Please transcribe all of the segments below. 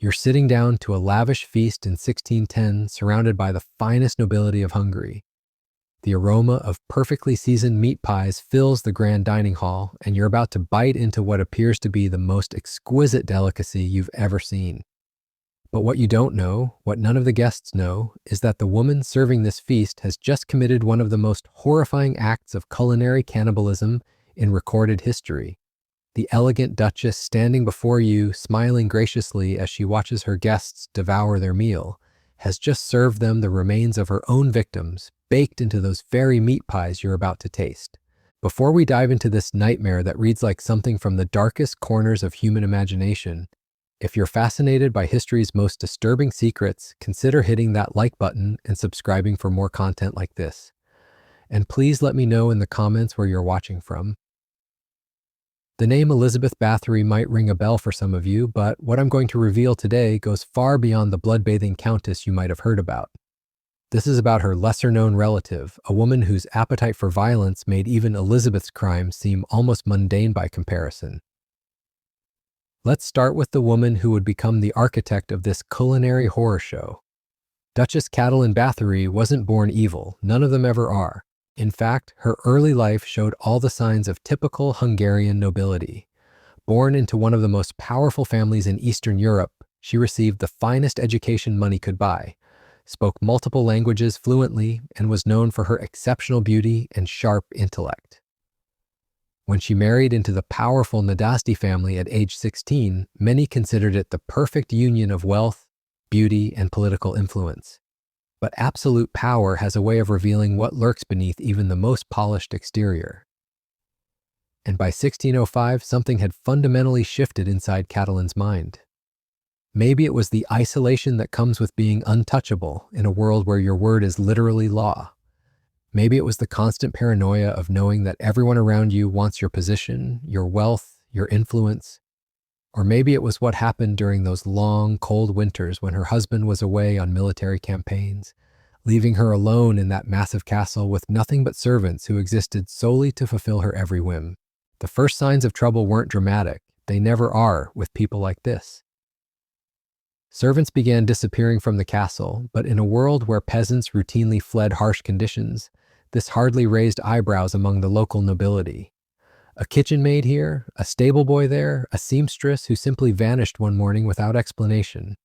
You're sitting down to a lavish feast in 1610, surrounded by the finest nobility of Hungary. The aroma of perfectly seasoned meat pies fills the grand dining hall, and you're about to bite into what appears to be the most exquisite delicacy you've ever seen. But what you don't know, what none of the guests know, is that the woman serving this feast has just committed one of the most horrifying acts of culinary cannibalism in recorded history. The elegant Duchess standing before you, smiling graciously as she watches her guests devour their meal, has just served them the remains of her own victims, baked into those very meat pies you're about to taste. Before we dive into this nightmare that reads like something from the darkest corners of human imagination, if you're fascinated by history's most disturbing secrets, consider hitting that like button and subscribing for more content like this. And please let me know in the comments where you're watching from. The name Elizabeth Bathory might ring a bell for some of you, but what I'm going to reveal today goes far beyond the blood-bathing countess you might have heard about. This is about her lesser-known relative, a woman whose appetite for violence made even Elizabeth's crimes seem almost mundane by comparison. Let's start with the woman who would become the architect of this culinary horror show. Duchess Catalin Bathory wasn't born evil, none of them ever are. In fact, her early life showed all the signs of typical Hungarian nobility. Born into one of the most powerful families in Eastern Europe, she received the finest education money could buy, spoke multiple languages fluently, and was known for her exceptional beauty and sharp intellect. When she married into the powerful Nadasti family at age 16, many considered it the perfect union of wealth, beauty, and political influence. But absolute power has a way of revealing what lurks beneath even the most polished exterior. And by 1605, something had fundamentally shifted inside Catalin's mind. Maybe it was the isolation that comes with being untouchable in a world where your word is literally law. Maybe it was the constant paranoia of knowing that everyone around you wants your position, your wealth, your influence. Or maybe it was what happened during those long, cold winters when her husband was away on military campaigns, leaving her alone in that massive castle with nothing but servants who existed solely to fulfill her every whim. The first signs of trouble weren't dramatic. They never are with people like this. Servants began disappearing from the castle, but in a world where peasants routinely fled harsh conditions, this hardly raised eyebrows among the local nobility. A kitchen maid here, a stable boy there, a seamstress who simply vanished one morning without explanation.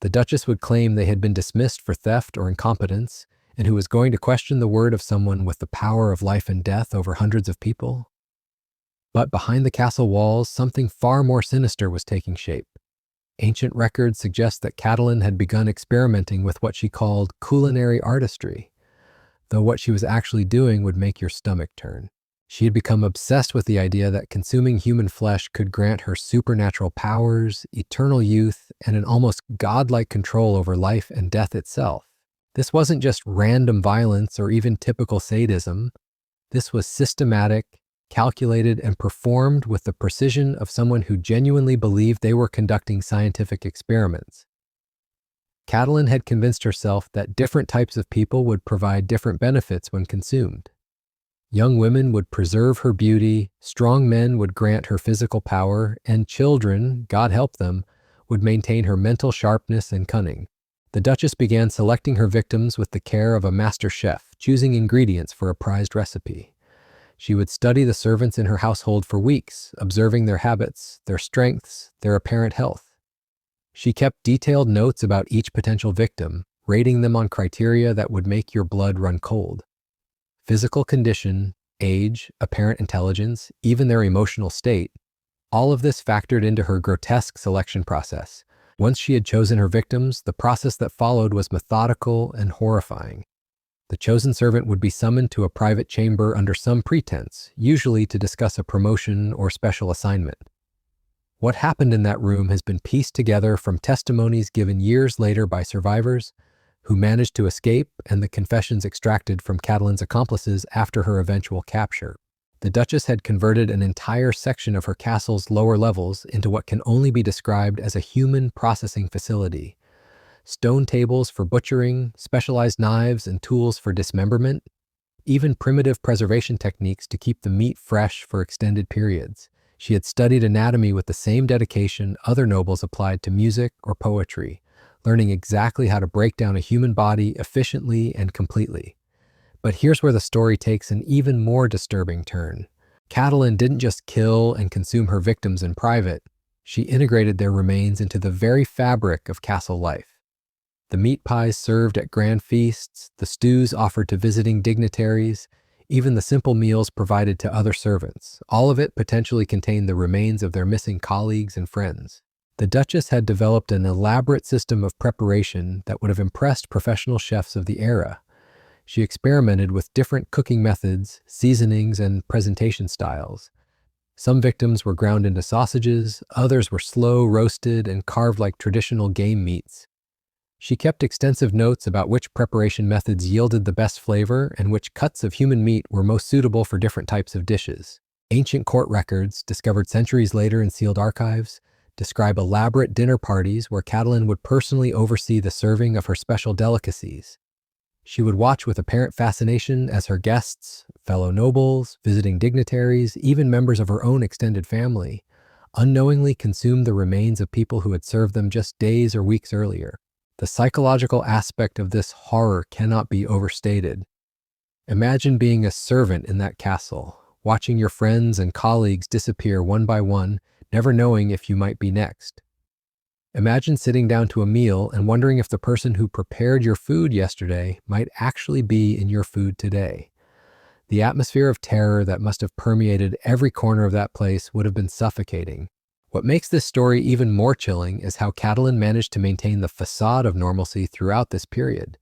The Duchess would claim they had been dismissed for theft or incompetence, and who was going to question the word of someone with the power of life and death over hundreds of people. But behind the castle walls, something far more sinister was taking shape. Ancient records suggest that Catalin had begun experimenting with what she called culinary artistry, though what she was actually doing would make your stomach turn. She had become obsessed with the idea that consuming human flesh could grant her supernatural powers, eternal youth, and an almost godlike control over life and death itself. This wasn't just random violence or even typical sadism. This was systematic, calculated, and performed with the precision of someone who genuinely believed they were conducting scientific experiments. Catalin had convinced herself that different types of people would provide different benefits when consumed. Young women would preserve her beauty, strong men would grant her physical power, and children, God help them, would maintain her mental sharpness and cunning. The Duchess began selecting her victims with the care of a master chef, choosing ingredients for a prized recipe. She would study the servants in her household for weeks, observing their habits, their strengths, their apparent health. She kept detailed notes about each potential victim, rating them on criteria that would make your blood run cold. Physical condition, age, apparent intelligence, even their emotional state, all of this factored into her grotesque selection process. Once she had chosen her victims, the process that followed was methodical and horrifying. The chosen servant would be summoned to a private chamber under some pretense, usually to discuss a promotion or special assignment. What happened in that room has been pieced together from testimonies given years later by survivors who managed to escape and the confessions extracted from Catalin's accomplices after her eventual capture. The Duchess had converted an entire section of her castle's lower levels into what can only be described as a human processing facility. Stone tables for butchering, specialized knives and tools for dismemberment, even primitive preservation techniques to keep the meat fresh for extended periods. She had studied anatomy with the same dedication other nobles applied to music or poetry, learning exactly how to break down a human body efficiently and completely. But here's where the story takes an even more disturbing turn. Catelyn didn't just kill and consume her victims in private, she integrated their remains into the very fabric of castle life. The meat pies served at grand feasts, the stews offered to visiting dignitaries, even the simple meals provided to other servants, all of it potentially contained the remains of their missing colleagues and friends. The Duchess had developed an elaborate system of preparation that would have impressed professional chefs of the era. She experimented with different cooking methods, seasonings, and presentation styles. Some victims were ground into sausages, others were slow roasted and carved like traditional game meats. She kept extensive notes about which preparation methods yielded the best flavor and which cuts of human meat were most suitable for different types of dishes. Ancient court records, discovered centuries later in sealed archives, describe elaborate dinner parties where Catelyn would personally oversee the serving of her special delicacies. She would watch with apparent fascination as her guests, fellow nobles, visiting dignitaries, even members of her own extended family, unknowingly consumed the remains of people who had served them just days or weeks earlier. The psychological aspect of this horror cannot be overstated. Imagine being a servant in that castle, watching your friends and colleagues disappear one by one, never knowing if you might be next. Imagine sitting down to a meal and wondering if the person who prepared your food yesterday might actually be in your food today. The atmosphere of terror that must have permeated every corner of that place would have been suffocating. What makes this story even more chilling is how Catelyn managed to maintain the facade of normalcy throughout this period.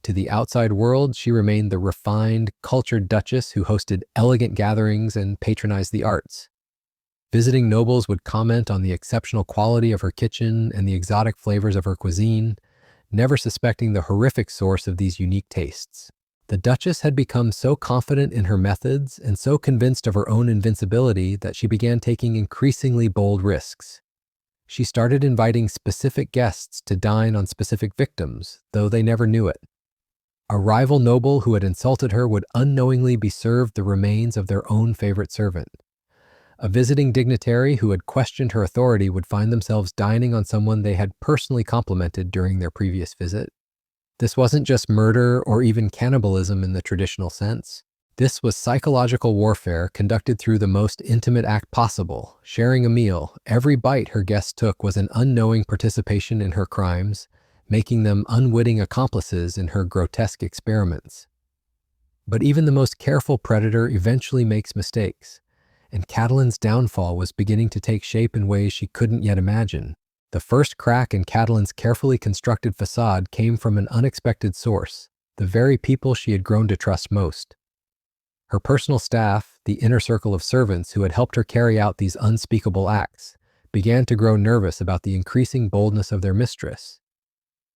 To the outside world, she remained the refined, cultured Duchess who hosted elegant gatherings and patronized the arts. Visiting nobles would comment on the exceptional quality of her kitchen and the exotic flavors of her cuisine, never suspecting the horrific source of these unique tastes. The Duchess had become so confident in her methods and so convinced of her own invincibility that she began taking increasingly bold risks. She started inviting specific guests to dine on specific victims, though they never knew it. A rival noble who had insulted her would unknowingly be served the remains of their own favorite servant. A visiting dignitary who had questioned her authority would find themselves dining on someone they had personally complimented during their previous visit. This wasn't just murder or even cannibalism in the traditional sense. This was psychological warfare conducted through the most intimate act possible, sharing a meal. Every bite her guests took was an unknowing participation in her crimes, making them unwitting accomplices in her grotesque experiments. But even the most careful predator eventually makes mistakes, and Catelyn's downfall was beginning to take shape in ways she couldn't yet imagine. The first crack in Catelyn's carefully constructed facade came from an unexpected source, the very people she had grown to trust most. Her personal staff, the inner circle of servants who had helped her carry out these unspeakable acts, began to grow nervous about the increasing boldness of their mistress.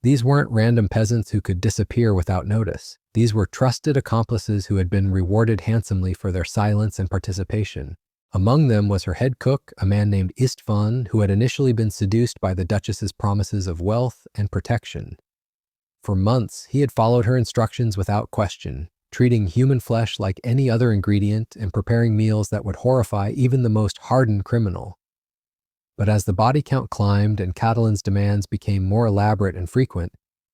These weren't random peasants who could disappear without notice. These were trusted accomplices who had been rewarded handsomely for their silence and participation. Among them was her head cook, a man named Istvan, who had initially been seduced by the Duchess's promises of wealth and protection. For months, he had followed her instructions without question, treating human flesh like any other ingredient and preparing meals that would horrify even the most hardened criminal. But as the body count climbed and Catelyn's demands became more elaborate and frequent,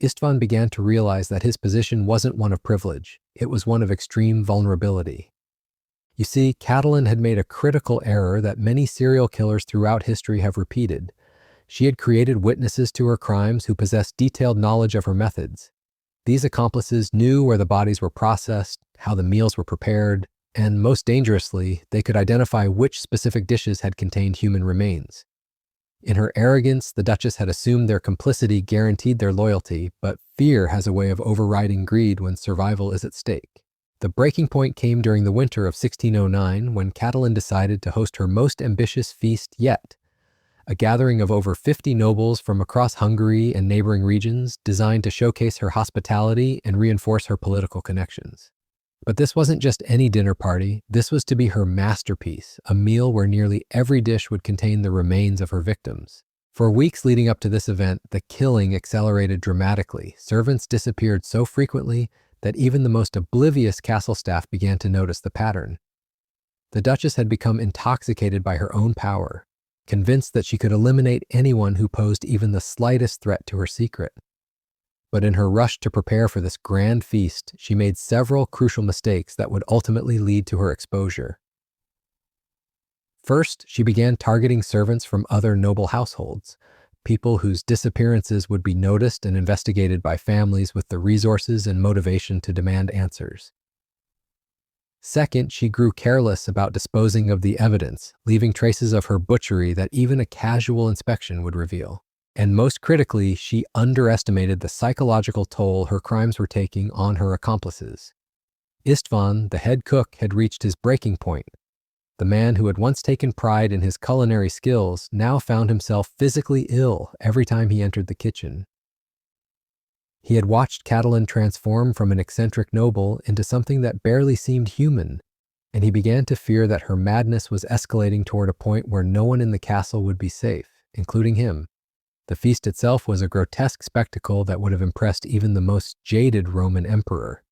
Istvan began to realize that his position wasn't one of privilege, it was one of extreme vulnerability. You see, Catelyn had made a critical error that many serial killers throughout history have repeated. She had created witnesses to her crimes who possessed detailed knowledge of her methods. These accomplices knew where the bodies were processed, how the meals were prepared, and most dangerously, they could identify which specific dishes had contained human remains. In her arrogance, the Duchess had assumed their complicity guaranteed their loyalty, but fear has a way of overriding greed when survival is at stake. The breaking point came during the winter of 1609 when Catelyn decided to host her most ambitious feast yet, a gathering of over 50 nobles from across Hungary and neighboring regions designed to showcase her hospitality and reinforce her political connections. But this wasn't just any dinner party, this was to be her masterpiece, a meal where nearly every dish would contain the remains of her victims. For weeks leading up to this event, the killing accelerated dramatically. Servants disappeared so frequently that even the most oblivious castle staff began to notice the pattern. The Duchess had become intoxicated by her own power, convinced that she could eliminate anyone who posed even the slightest threat to her secret. But in her rush to prepare for this grand feast, she made several crucial mistakes that would ultimately lead to her exposure. First, she began targeting servants from other noble households, people whose disappearances would be noticed and investigated by families with the resources and motivation to demand answers. Second, she grew careless about disposing of the evidence, leaving traces of her butchery that even a casual inspection would reveal. And most critically, she underestimated the psychological toll her crimes were taking on her accomplices. Istvan, the head cook, had reached his breaking point. The man who had once taken pride in his culinary skills now found himself physically ill every time he entered the kitchen. He had watched Catelyn transform from an eccentric noble into something that barely seemed human, and he began to fear that her madness was escalating toward a point where no one in the castle would be safe, including him. The feast itself was a grotesque spectacle that would have impressed even the most jaded Roman emperor.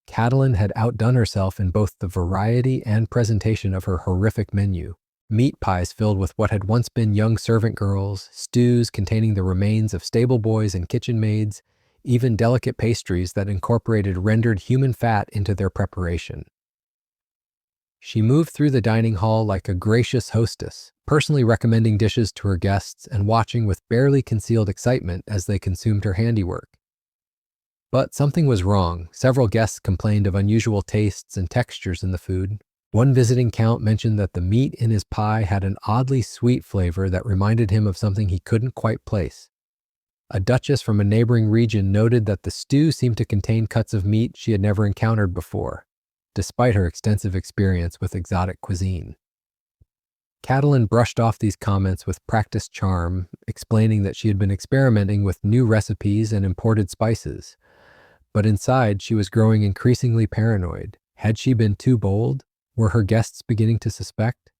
Catelyn had outdone herself in both the variety and presentation of her horrific menu. Meat pies filled with what had once been young servant girls, stews containing the remains of stable boys and kitchen maids, even delicate pastries that incorporated rendered human fat into their preparation. She moved through the dining hall like a gracious hostess, personally recommending dishes to her guests and watching with barely concealed excitement as they consumed her handiwork. But something was wrong. Several guests complained of unusual tastes and textures in the food. One visiting count mentioned that the meat in his pie had an oddly sweet flavor that reminded him of something he couldn't quite place. A duchess from a neighboring region noted that the stew seemed to contain cuts of meat she had never encountered before, despite her extensive experience with exotic cuisine. Catelyn brushed off these comments with practiced charm, explaining that she had been experimenting with new recipes and imported spices. But inside, she was growing increasingly paranoid. Had she been too bold? Were her guests beginning to suspect?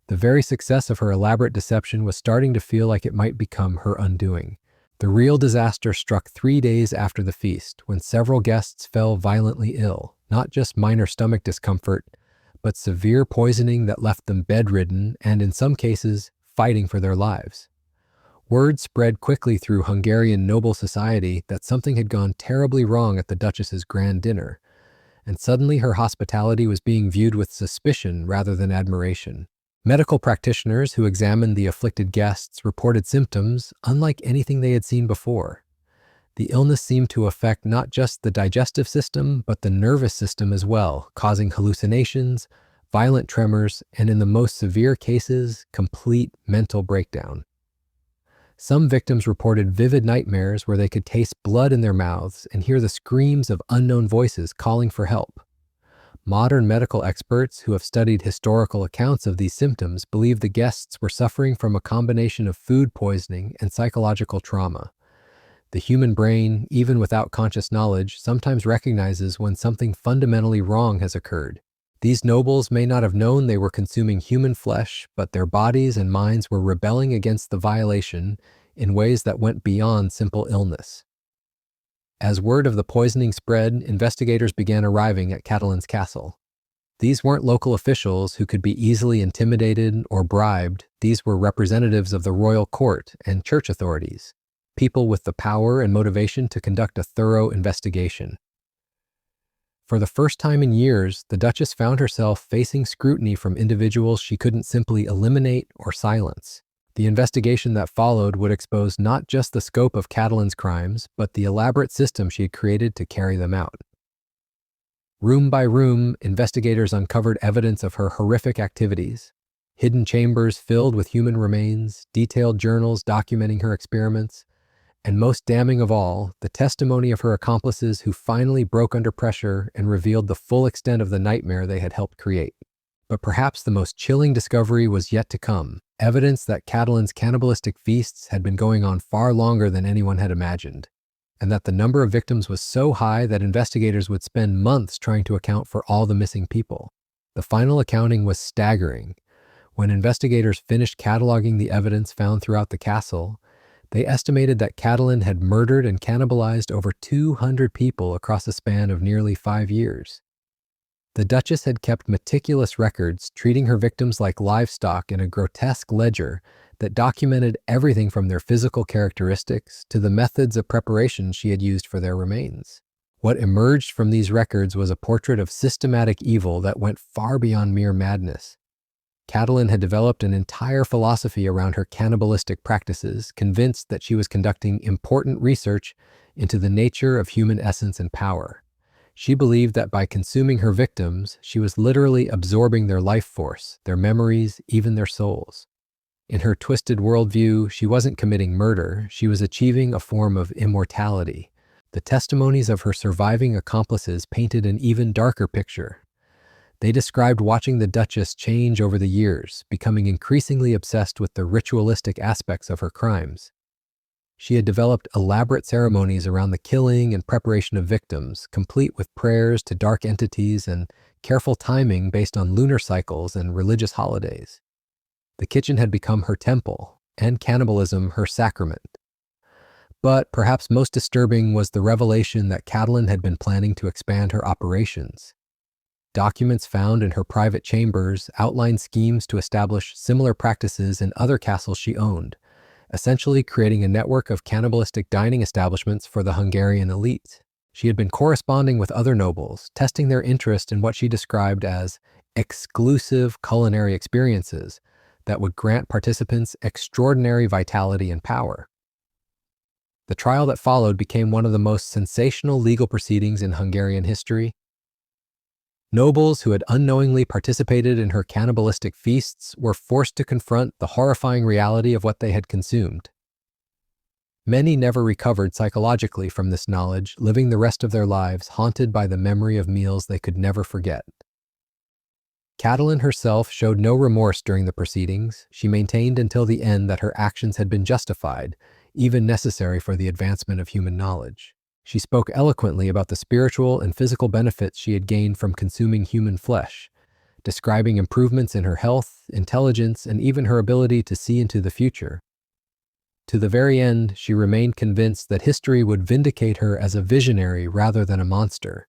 The very success of her elaborate deception was starting to feel like it might become her undoing. The real disaster struck 3 days after the feast, when several guests fell violently ill, not just minor stomach discomfort, but severe poisoning that left them bedridden and, in some cases, fighting for their lives. Word spread quickly through Hungarian noble society that something had gone terribly wrong at the Duchess's grand dinner, and suddenly her hospitality was being viewed with suspicion rather than admiration. Medical practitioners who examined the afflicted guests reported symptoms unlike anything they had seen before. The illness seemed to affect not just the digestive system, but the nervous system as well, causing hallucinations, violent tremors, and in the most severe cases, complete mental breakdown. Some victims reported vivid nightmares where they could taste blood in their mouths and hear the screams of unknown voices calling for help. Modern medical experts who have studied historical accounts of these symptoms believe the guests were suffering from a combination of food poisoning and psychological trauma. The human brain, even without conscious knowledge, sometimes recognizes when something fundamentally wrong has occurred. These nobles may not have known they were consuming human flesh, but their bodies and minds were rebelling against the violation in ways that went beyond simple illness. As word of the poisoning spread, investigators began arriving at Catelyn's castle. These weren't local officials who could be easily intimidated or bribed. These were representatives of the royal court and church authorities, people with the power and motivation to conduct a thorough investigation. For the first time in years, the Duchess found herself facing scrutiny from individuals she couldn't simply eliminate or silence. The investigation that followed would expose not just the scope of Catelyn's crimes, but the elaborate system she had created to carry them out. Room by room, investigators uncovered evidence of her horrific activities. Hidden chambers filled with human remains, detailed journals documenting her experiments, and most damning of all, the testimony of her accomplices who finally broke under pressure and revealed the full extent of the nightmare they had helped create. But perhaps the most chilling discovery was yet to come, evidence that Catelyn's cannibalistic feasts had been going on far longer than anyone had imagined, and that the number of victims was so high that investigators would spend months trying to account for all the missing people. The final accounting was staggering. When investigators finished cataloging the evidence found throughout the castle, they estimated that Catelyn had murdered and cannibalized over 200 people across a span of nearly 5 years. The Duchess had kept meticulous records, treating her victims like livestock in a grotesque ledger that documented everything from their physical characteristics to the methods of preparation she had used for their remains. What emerged from these records was a portrait of systematic evil that went far beyond mere madness. Catalin had developed an entire philosophy around her cannibalistic practices, convinced that she was conducting important research into the nature of human essence and power. She believed that by consuming her victims, she was literally absorbing their life force, their memories, even their souls. In her twisted worldview, she wasn't committing murder, she was achieving a form of immortality. The testimonies of her surviving accomplices painted an even darker picture. They described watching the Duchess change over the years, becoming increasingly obsessed with the ritualistic aspects of her crimes. She had developed elaborate ceremonies around the killing and preparation of victims, complete with prayers to dark entities and careful timing based on lunar cycles and religious holidays. The kitchen had become her temple, and cannibalism her sacrament. But perhaps most disturbing was the revelation that Catalin had been planning to expand her operations. Documents found in her private chambers outlined schemes to establish similar practices in other castles she owned, essentially creating a network of cannibalistic dining establishments for the Hungarian elite. She had been corresponding with other nobles, testing their interest in what she described as exclusive culinary experiences that would grant participants extraordinary vitality and power. The trial that followed became one of the most sensational legal proceedings in Hungarian history. Nobles who had unknowingly participated in her cannibalistic feasts were forced to confront the horrifying reality of what they had consumed. Many never recovered psychologically from this knowledge, living the rest of their lives haunted by the memory of meals they could never forget. Catalin herself showed no remorse during the proceedings. She maintained until the end that her actions had been justified, even necessary for the advancement of human knowledge. She spoke eloquently about the spiritual and physical benefits she had gained from consuming human flesh, describing improvements in her health, intelligence, and even her ability to see into the future. To the very end, she remained convinced that history would vindicate her as a visionary rather than a monster.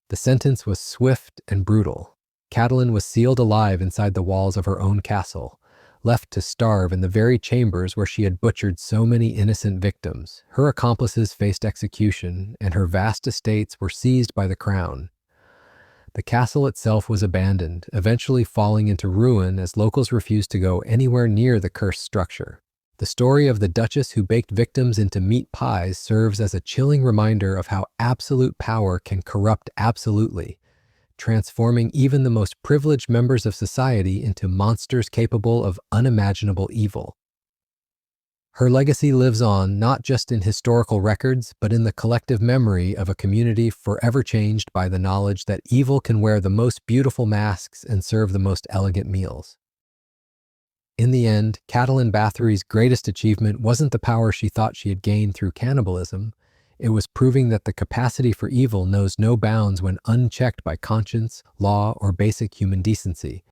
The sentence was swift and brutal. Catalin was sealed alive inside the walls of her own castle, left to starve in the very chambers where she had butchered so many innocent victims. Her accomplices faced execution, and her vast estates were seized by the crown. The castle itself was abandoned, eventually falling into ruin as locals refused to go anywhere near the cursed structure. The story of the Duchess who baked victims into meat pies serves as a chilling reminder of how absolute power can corrupt absolutely, transforming even the most privileged members of society into monsters capable of unimaginable evil. Her legacy lives on not just in historical records, but in the collective memory of a community forever changed by the knowledge that evil can wear the most beautiful masks and serve the most elegant meals. In the end, Catalin Bathory's greatest achievement wasn't the power she thought she had gained through cannibalism. It was proving that the capacity for evil knows no bounds when unchecked by conscience, law, or basic human decency.